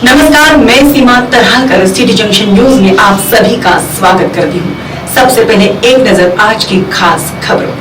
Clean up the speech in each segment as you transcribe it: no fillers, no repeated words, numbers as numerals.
नमस्कार, मैं सीमा तरहाकर city junction news में आप सभी का स्वागत करती हूँ। सबसे पहले एक नजर आज की खास खबरों।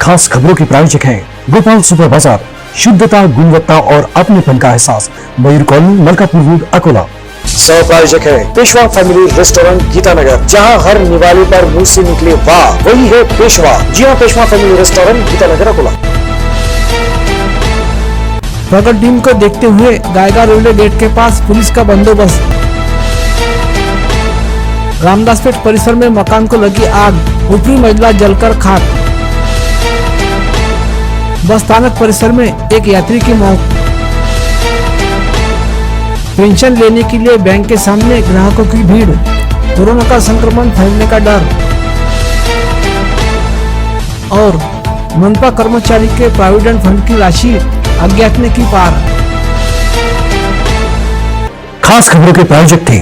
खास खबरों की प्रायोजक है गोपाल सुपर बाजार, शुद्धता, गुणवत्ता और अपनेपन का एहसास, मयूर कॉलोनी, मलकापुर रोड, अकोला। सह प्रायोजक है पेशवा फैमिली रेस्टोरेंट, गीतानगर, जहां हर निवाले पर मुंह से निकले वाह वही है पेशवा। जी हां, पेशवा फैमिली रेस्टोरेंट, गीतानगर, अकोला। प्रगट दिन को देखते हुए गायगा रेलवे गेट के पास पुलिस का बंदोबस्त। रामदासपेट परिसर में मकान को लगी आग, ऊपरी मंजिला जलकर खाक। बस स्थानक परिसर में एक यात्री की मौत। पेंशन लेने के लिए बैंक के सामने ग्राहकों की भीड़, कोरोना का संक्रमण फैलने का डर। और मनपा कर्मचारी के प्रोविडेंट फंड की राशि अज्ञात ने की पार। खास खबरों के प्रायोजक थे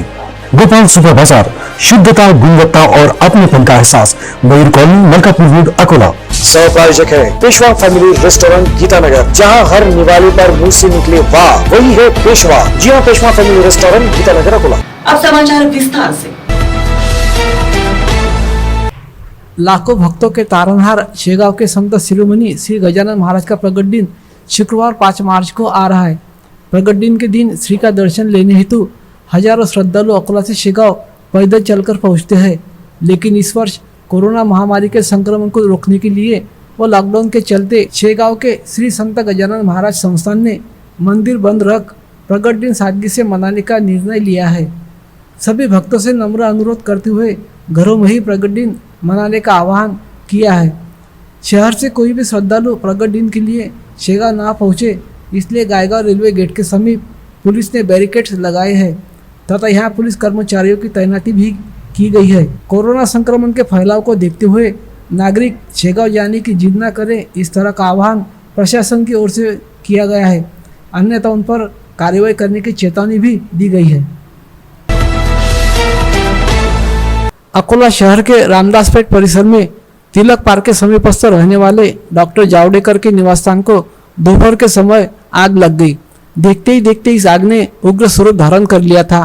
गोपाल सुपर बाजार, शुद्धता, गुणवत्ता और अपनेपन का एहसास, मयूर कॉलोनी, मलकापुर रोड, अकोला। सह प्रायोजक है पेशवा फैमिली रेस्टोरेंट, गीतानगर, जहां हर निवाले पर मुंह से निकले वाह वही है पेशवा। जी हां, पेशवा फैमिली रेस्टोरेंट, गीतानगर, अकोला। अब समाचार विस्तार से। लाखों भक्तों के तारनहार शेगांव के संत शिरोमणि श्री गजानन महाराज का प्रगट दिन शुक्रवार 5 मार्च को आ रहा है। प्रगट दिन के दिन श्री का दर्शन लेने हेतु हजारों श्रद्धालु अकोला से शेगांव पैदल चलकर पहुंचते हैं, लेकिन इस वर्ष कोरोना महामारी के संक्रमण को रोकने के लिए व लॉकडाउन के चलते शेगांव के श्री संत गजानन महाराज संस्थान ने मंदिर बंद रख प्रगट दिन सादगी से मनाने का निर्णय लिया है। सभी भक्तों से नम्र अनुरोध करते हुए घरों में ही प्रगट दिन मनाने का आह्वान किया है। शहर से कोई भी श्रद्धालु प्रगट दिन के लिए शेगांव ना पहुँचे, इसलिए गायगांव रेलवे गेट के समीप पुलिस ने बैरिकेड्स लगाए हैं तथा यहाँ पुलिस कर्मचारियों की तैनाती भी की गई है। कोरोना संक्रमण के फैलाव को देखते हुए नागरिक शेगांव जाने की जिद न करें, इस तरह का आह्वान प्रशासन की ओर से किया गया है, अन्यथा उन पर कार्रवाई करने की चेतावनी भी दी गई है। अकोला शहर के रामदासपेट परिसर में तिलक पार्क के समीपस्थ रहने वाले डॉक्टर जावड़ेकर के निवास स्थान को दोपहर के समय आग लग गई। देखते ही देखते इस आग ने उग्र स्वरूप धारण कर लिया था।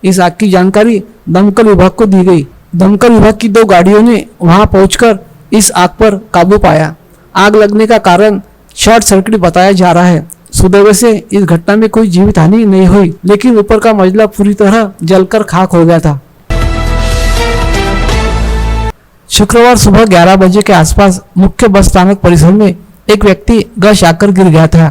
इस आग की जानकारी दमकल विभाग को दी गई। दमकल विभाग की 2 गाड़ियों ने वहां पहुंचकर इस आग पर काबू पाया। आग लगने का कारण शॉर्ट सर्किट बताया जा रहा है। सुदैव से इस घटना में कोई जीवित हानि नहीं हुई, लेकिन ऊपर का मंजिला पूरी तरह जलकर खाक हो गया था। शुक्रवार सुबह 11 बजे के आसपास मुख्य बस स्थानक परिसर में एक व्यक्ति गश आकर गिर गया था।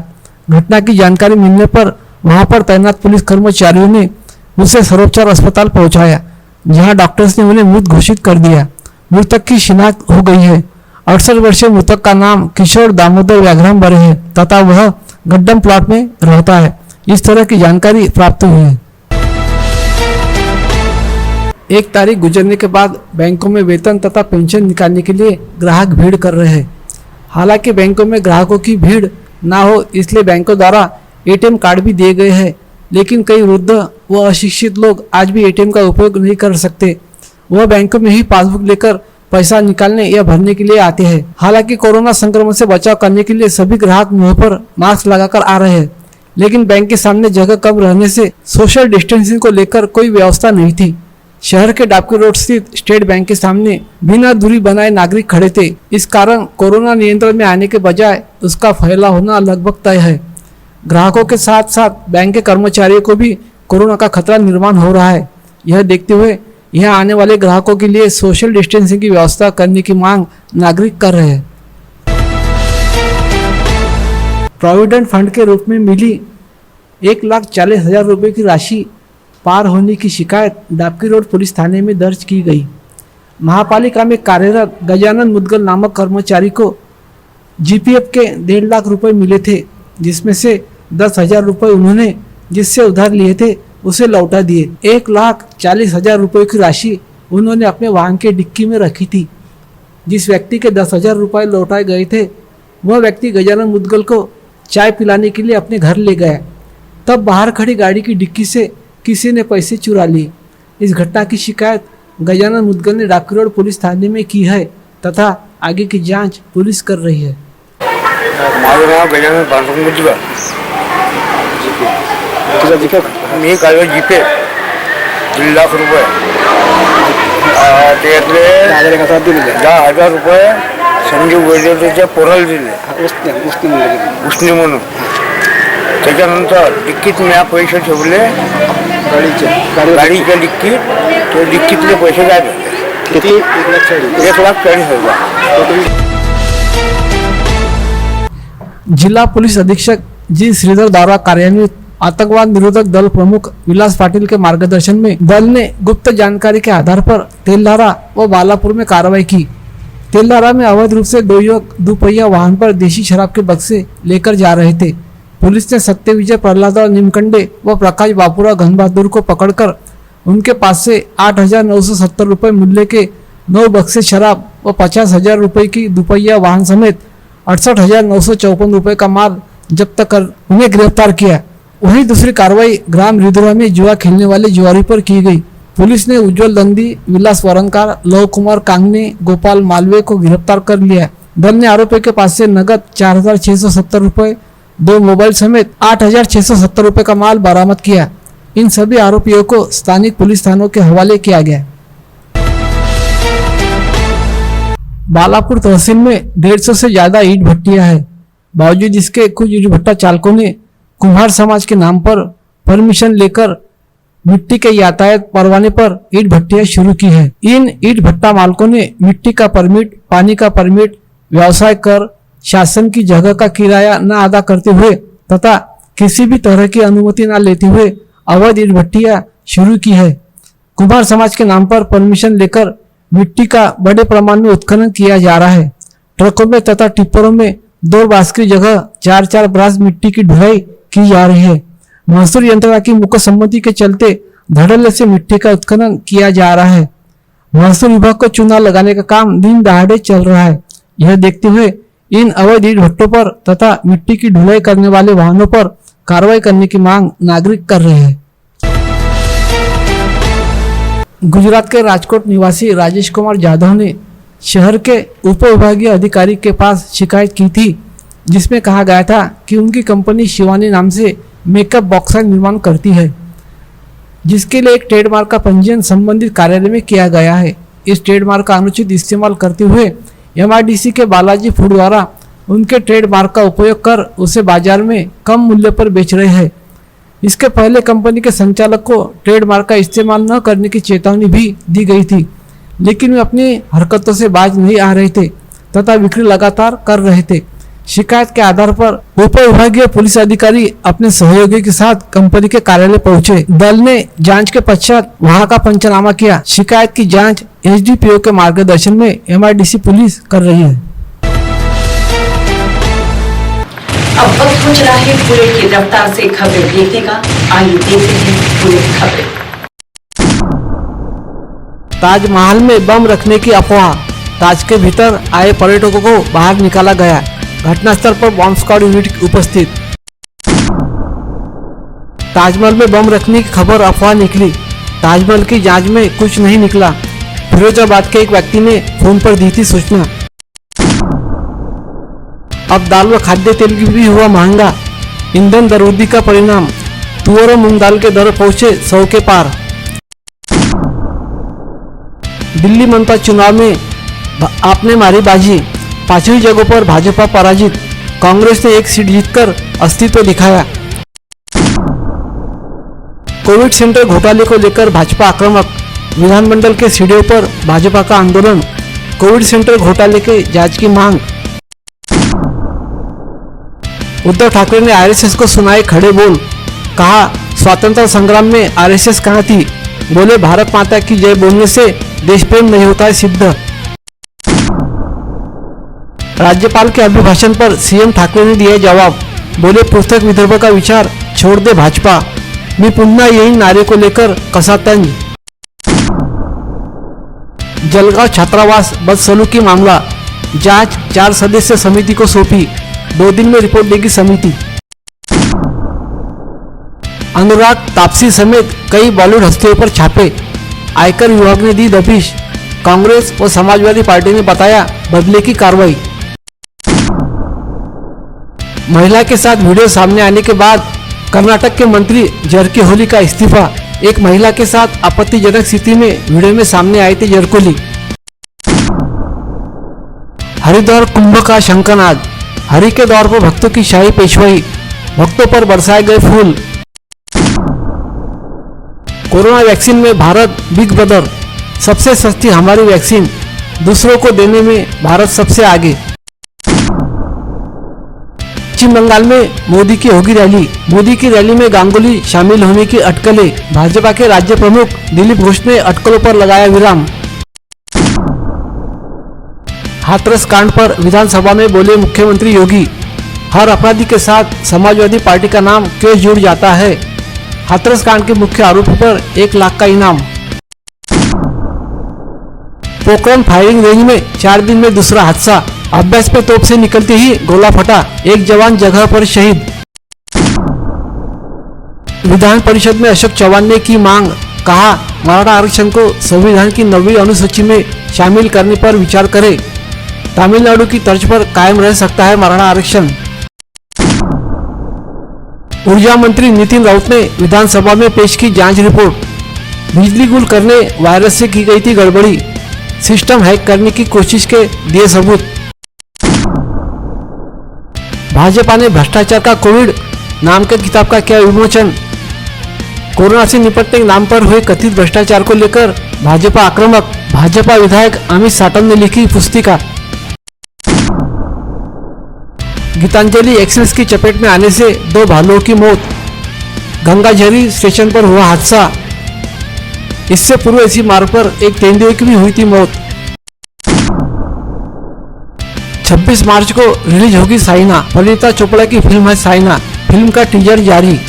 घटना की जानकारी मिलने पर वहां पर तैनात पुलिस कर्मचारियों ने उसे सर्वोपचार अस्पताल पहुंचाया, जहां डॉक्टर्स ने उन्हें मृत घोषित कर दिया। मृतक की शिनाख्त हो गई है। 68 वर्षीय मृतक का नाम किशोर दामोदर व्याघ्रम बरे है तथा वह गड्डम प्लॉट में रहता है। इस तरह की जानकारी प्राप्त हुई है। 1 तारीख गुजरने के बाद बैंकों में वेतन तथा पेंशन निकालने के लिए ग्राहक भीड़ कर रहे हैं। हालांकि बैंकों में ग्राहकों की भीड़ ना हो, इसलिए बैंकों द्वारा एटीएम कार्ड भी दिए गए हैं, लेकिन कई वृद्ध व अशिक्षित लोग आज भी एटीएम का उपयोग नहीं कर सकते। वह बैंकों में ही पासबुक लेकर पैसा निकालने या भरने के लिए आते हैं। हालांकि कोरोना संक्रमण से बचाव करने के लिए सभी ग्राहक मुंह पर मास्क लगाकर आ रहे हैं, लेकिन बैंक के सामने जगह कम रहने से सोशल डिस्टेंसिंग को लेकर कोई व्यवस्था नहीं थी। शहर के डाबकी रोड स्थित स्टेट बैंक के सामने बिना दूरी बनाए नागरिक खड़े थे। इस कारण कोरोना नियंत्रण में आने के बजाय उसका फैलाव होना लगभग तय है। ग्राहकों के साथ साथ बैंक के कर्मचारियों को भी कोरोना का खतरा निर्माण हो रहा है। यह देखते हुए यहाँ आने वाले ग्राहकों के लिए सोशल डिस्टेंसिंग की व्यवस्था करने की मांग नागरिक कर रहे हैं। प्रोविडेंट फंड के रूप में मिली 1,40,000 रुपये की राशि पार होने की शिकायत डाबकी रोड पुलिस थाने में दर्ज की गई। महापालिका में कार्यरत गजानन मुदगल नामक कर्मचारी को जीपीएफ के 1.5 लाख रुपए मिले थे, जिसमें से 10,000 रुपये उन्होंने जिससे उधार लिए थे उसे लौटा दिए। 1,40,000 रुपये की राशि उन्होंने अपने वाहन के डिक्की में रखी थी। जिस व्यक्ति के 10,000 रुपये लौटाए गए थे, वह व्यक्ति गजानन मुदगल को चाय पिलाने के लिए अपने घर ले गया। तब बाहर खड़ी गाड़ी की डिक्की से किसी ने पैसे चुरा लिए। इस घटना की शिकायत गजानन मुदगल ने डाबकी रोड पुलिस थाने में की है तथा आगे की जांच पुलिस कर रही है। तुझा जिका मी काढलो जीपे 1 लाख रुपये त्यातले 10,000 दिलेले 10,000 रुपये संजीव वैद्यच्या पोराला दिले उसने म्हणले उसने म्हणून. त्याच्यानंतर डिक्कीत मी पैसे ठेवले गाडीच्या डिक्कीत. ते डिक्कीतले पैसे काय झाले किती 1,40,000 1,40,000. जिला पुलिस अधीक्षक जी श्रीधर द्वारा कार्यान्वित आतंकवाद निरोधक दल प्रमुख विलास पाटिल के मार्गदर्शन में दल ने गुप्त जानकारी के आधार पर तेलधारा व बालापुर में कार्रवाई की. तेलधारा में अवैध रूप से 2 युवक दुपहिया वाहन पर देशी शराब के बक्से लेकर जा रहे थे. पुलिस ने सत्यविजय प्रहलादराव निमकंडे व प्रकाश बापूराव घनबहादुर को पकड़कर उनके पास से 8,970 रुपये मूल्य के 9 बक्से शराब व 50,000 रुपये की दुपहिया वाहन समेत 68,954 रुपये का माल जब्त कर उन्हें गिरफ्तार किया. वहीं दूसरी कार्रवाई ग्राम रिधुरा में जुआ खेलने वाले जुआरी पर की गई. पुलिस ने उज्जवल दंदी, विलास वरनकार, लव कुमार कांगने, गोपाल मालवे को गिरफ्तार कर लिया. दल ने आरोपियों के पास से नगद 4,670 रुपये, 2 मोबाइल समेत 8,670 रुपये का माल बरामद किया. इन सभी आरोपियों को स्थानिक पुलिस थानों के हवाले किया गया. बालापुर तहसील में 150 से ज्यादा ईंट भट्टियां हैं. बावजूद इसके कुछ ईंट भट्टा चालकों ने कुम्हार समाज के नाम पर परमिशन लेकर मिट्टी के यातायात परवाने पर ईंट भट्टियां शुरू की है. इन ईंट भट्टा मालकों ने मिट्टी का परमिट, पानी का परमिट, व्यवसाय कर, शासन की जगह का किराया न अदा करते हुए तथा किसी भी तरह की अनुमति न लेते हुए अवैध ईंट भट्टियां शुरू की है. कुम्हार समाज के नाम पर परमिशन लेकर मिट्टी का बड़े प्रमाण में उत्खनन किया जा रहा है. ट्रकों में तथा टिप्परों में 2 बास की जगह 4-4 ब्रास मिट्टी की ढुलाई की जा रही है. महसूल यंत्रणा की मुकम्मती के चलते धड़ल्ले से मिट्टी का उत्खनन किया जा रहा है. महसूल विभाग को चूना लगाने का काम दिन दहाड़े चल रहा है. यह देखते हुए इन अवैध ईंट भट्टों पर तथा मिट्टी की ढुलाई करने वाले वाहनों पर कार्रवाई करने की मांग नागरिक कर रहे हैं. गुजरात के राजकोट निवासी राजेश कुमार जाधव ने शहर के उप विभागीय अधिकारी के पास शिकायत की थी, जिसमें कहा गया था कि उनकी कंपनी शिवानी नाम से मेकअप बॉक्स का निर्माण करती है, जिसके लिए एक ट्रेडमार्क का पंजीयन संबंधित कार्यालय में किया गया है. इस ट्रेडमार्क का अनुचित इस्तेमाल करते हुए MIDC के बालाजी फूड द्वारा उनके ट्रेडमार्क का उपयोग कर उसे बाजार में कम मूल्य पर बेच रहे हैं. इसके पहले कंपनी के संचालक को ट्रेडमार्क का इस्तेमाल न करने की चेतावनी भी दी गई थी, लेकिन वे अपनी हरकतों से बाज नहीं आ रहे थे तथा बिक्री लगातार कर रहे थे. शिकायत के आधार पर उप विभागीय पुलिस अधिकारी अपने सहयोगी के साथ कंपनी के कार्यालय पहुंचे. दल ने जांच के पश्चात वहां का पंचनामा किया. शिकायत की जांच SDPO के मार्गदर्शन में MIDC पुलिस कर रही है. अब वक्त हो चला है बुलेट की रफ्तार से खबरें देखने का. आइए देखते हैं बुलेट खबरें. ताजमहल में बम रखने की अफवाह. ताज के भीतर आए पर्यटकों को बाहर निकाला गया. घटनास्थल पर बम स्क्वाड यूनिट उपस्थित. ताजमहल में बम रखने की खबर अफवाह निकली. ताजमहल की जांच में कुछ नहीं निकला. फिरोजाबाद के एक व्यक्ति ने फोन पर दी थी सूचना. अब दाल व खाद्य तेल की भी हुआ महंगा. ईंधन दरवृद्धि का परिणाम. तुअर और मूंग दाल के दर पहुंचे 100 के पार. दिल्ली मनपा चुनाव में आपने मारी बाजी. 5वीं जगह पर भाजपा पराजित. कांग्रेस ने 1 सीट जीतकर अस्तित्व दिखाया. कोविड सेंटर घोटाले को लेकर भाजपा आक्रामक. विधानमंडल के सीढ़ियों पर भाजपा का आंदोलन. कोविड सेंटर घोटाले के जांच की मांग. उद्धव ठाकरे ने RSS को सुनाए खड़े बोल. कहा, स्वतंत्रता संग्राम में RSS कहाँ थी. बोले, भारत माता की जय बोलने से देश प्रेम नहीं होता है सिद्ध. राज्यपाल के अभिभाषण पर CM ठाकरे ने दिया जवाब. बोले, पुस्तक विदर्भ का विचार छोड़ दे भाजपा. मी पुन्हा येईन नारे को लेकर कसा तंज. जलगांव छात्रावास बदसलूकी मामला. जांच 4 सदस्य समिति को सौंपी. 2 दिन में रिपोर्ट देगी समिति. अनुराग, तापसी समेत कई बॉलीवुड हस्तियों पर छापे. आयकर विभाग ने दी दबिश. कांग्रेस और समाजवादी पार्टी ने बताया बदले की कार्रवाई. महिला के साथ वीडियो सामने आने के बाद कर्नाटक के मंत्री जरकीहोली का इस्तीफा। एक महिला के साथ आपत्तिजनक स्थिति में वीडियो में सामने आए थे जरकीहोली। हरिद्वार कुंभ का शंखनाद। हरि के द्वार पर भक्तों की शाही पेशवाई, भक्तों पर बरसाए गए फूल। कोरोना वैक्सीन में भारत बिग ब्रदर। सबसे सस्ती हमारी वैक्सीन, दूसरों को देने में भारत सबसे आगे। पश्चिम बंगाल में मोदी की होगी रैली। मोदी की रैली में गांगुली शामिल होने की अटकलें। भाजपा के राज्य प्रमुख दिलीप घोष ने अटकलों पर लगाया विराम। हाथरस कांड पर विधानसभा में बोले मुख्यमंत्री योगी, हर अपराधी के साथ समाजवादी पार्टी का नाम क्यों जुड़ जाता है। हाथरस कांड के मुख्य आरोपी पर 1 लाख का इनाम। पोखरण फायरिंग रेंज में 4 दिन में दूसरा हादसा। अभ्यास पे तोप से निकलते ही गोला फटा, एक जवान जगह पर शहीद। विधान परिषद में अशोक चौहान ने की मांग, कहा मराठा आरक्षण को संविधान की 9वीं अनुसूची में शामिल करने पर विचार करें। तमिलनाडु की तर्ज पर कायम रह सकता है मराठा आरक्षण। ऊर्जा मंत्री नितिन राउत ने विधानसभा में पेश की जांच रिपोर्ट। बिजली गुल करने वायरस से की गई थी गड़बड़ी, सिस्टम हैक करने की कोशिश के दिए सबूत। भाजपा ने भ्रष्टाचार का कोविड नाम के किताब का किया विमोचन। कोरोना से निपटने के नाम पर हुए कथित भ्रष्टाचार को लेकर भाजपा आक्रामक। भाजपा विधायक अमित साटम ने लिखी पुस्तिका। गीतांजलि एक्सप्रेस की चपेट में आने से 2 भालुओं की मौत। गंगाझरी स्टेशन पर हुआ हादसा। इससे पूर्व इसी मार्ग पर एक तेंदुए की भी हुई थी मौत। 26 मार्च को रिलीज होगी साइना। परिणीता चोपड़ा की फिल्म है साइना। फिल्म का टीजर जारी।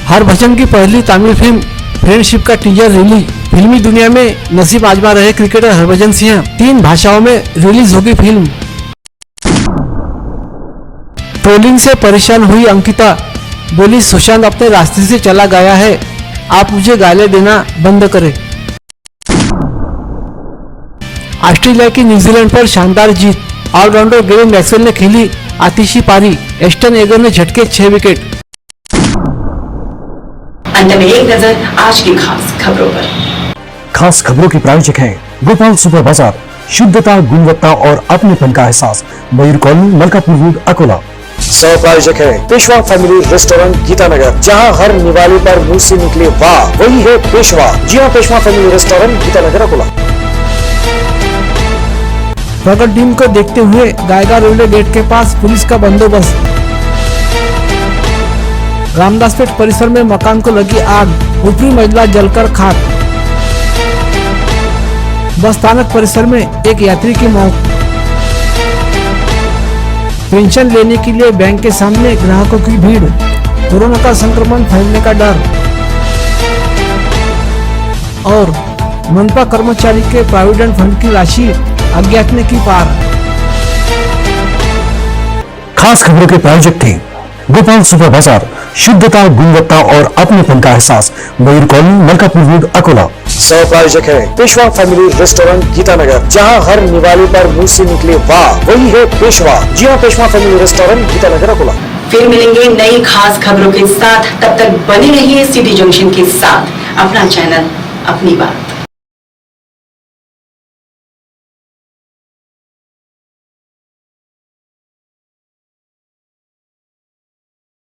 हरभजन की पहली तमिल फिल्म फ्रेंडशिप का टीजर रिलीज। फिल्मी दुनिया में नसीब आजमा रहे क्रिकेटर हरभजन सिंह। 3 भाषाओं में रिलीज होगी फिल्म। ट्रोलिंग से परेशान हुई अंकिता, बोली सुशांत अपने रास्ते से चला गया है, आप मुझे गालियां देना बंद करें। ऑस्ट्रेलिया की न्यूजीलैंड पर शानदार जीत। ऑलराउंडर गेरी मैक्सवेल ने खेली आतिशी पारी। एस्टन एगर ने झटके 6 विकेट। अंत में एक नजर आज की खास खबरों पर। खास खबरों की प्रायोजक है गोपाल सुपर बाजार। शुद्धता, गुणवत्ता और अपनेपन का एहसास। मयूर कॉलोनी, मलकापुर रोड, अकोला। सह प्रायोजक है पेशवा फैमिली रेस्टोरेंट, गीतानगर, जहां हर निवाले पर मुंह से निकले वाह वही है पेशवा। जी हाँ, पेशवा फैमिली रेस्टोरेंट, गीतानगर, अकोला। प्रगट दिन को देखते हुए गायगा रेलवे गेट के पास पुलिस का बंदोबस्त। रामदासपेट परिसर में मकान को लगी आग, ऊपरी मंजिला जलकर खाक। बस स्थानक परिसर में एक यात्री की मौत। पेंशन लेने के लिए बैंक के सामने ग्राहकों की भीड़। कोरोना का संक्रमण फैलने का डर। और मनपा कर्मचारी के प्रोविडेंट फंड की राशि अज्ञात ने की पार। खास खबरों के प्रायोजक थे गोपाल सुपर बाजार। शुद्धता, गुणवत्ता और अपनेपन का एहसास। मयूर कॉलोनी, मलकापुर रोड, अकोला। सह प्रायोजक है पेशवा फैमिली रेस्टोरेंट, गीतानगर, जहां हर निवाले पर मुंह से निकले वाह वही है पेशवा। जी हाँ, पेशवा फैमिली रेस्टोरेंट, गीतानगर, अकोला। फिर मिलेंगे नई खास खबरों के साथ। तब तक बने रहिए सिटी जंक्शन के साथ। अपना चैनल, अपनी बात।